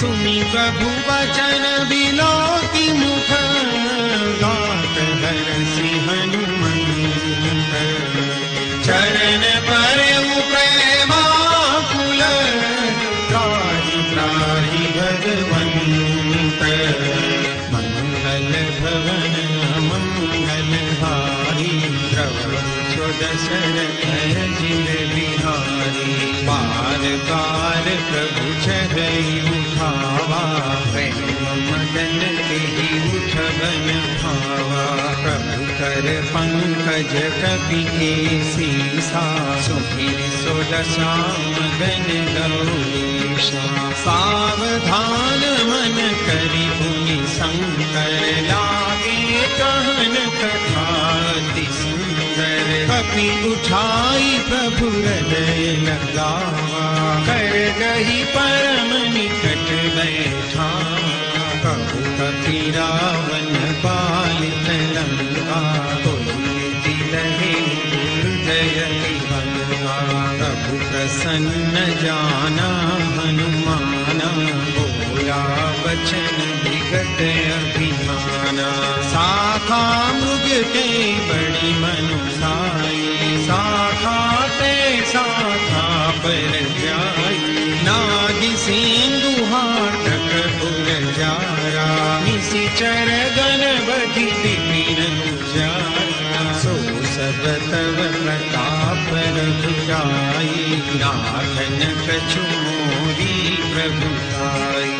सुनी प्रभु वचन बिलोकी मुख, गात हरसि हनुमंत। चरण परउ प्रेमाकुल, त्राहि त्राहि भगवंत। मंगल भवन मंगल हारी, द्रवहु दशरथ जिर बिहारी। बार बार प्रभु चढ़ई उठावा, प्रेम मदन तेहि उठबन भावा। प्रभु कर पंकज कपि केसीसा, सुधीर सोदसा मगन गौरीशा। सावधान मन करि पुनि शंकर, लागे कहन कथा अति सुंदर। कपि उठाई प्रभु हृदय लगावा, कर गही परम निकट बैठावा। कहु कपि रावण पालित लंका, दिलहि हृदय विभंगा। प्रभु प्रसन्न जाना हनुमाना, बोला वचन विगत अभिमाना। शाखा मृग के बड़ी मनुसाई, शाखा ते शाखा पर जाई। नागि सिंधु हाटक पुर जारा, निशिचर गण बधि विपिन उजारा। सो सब तव प्रताप रघुराई, नाथन कछु मोरी प्रभुताई।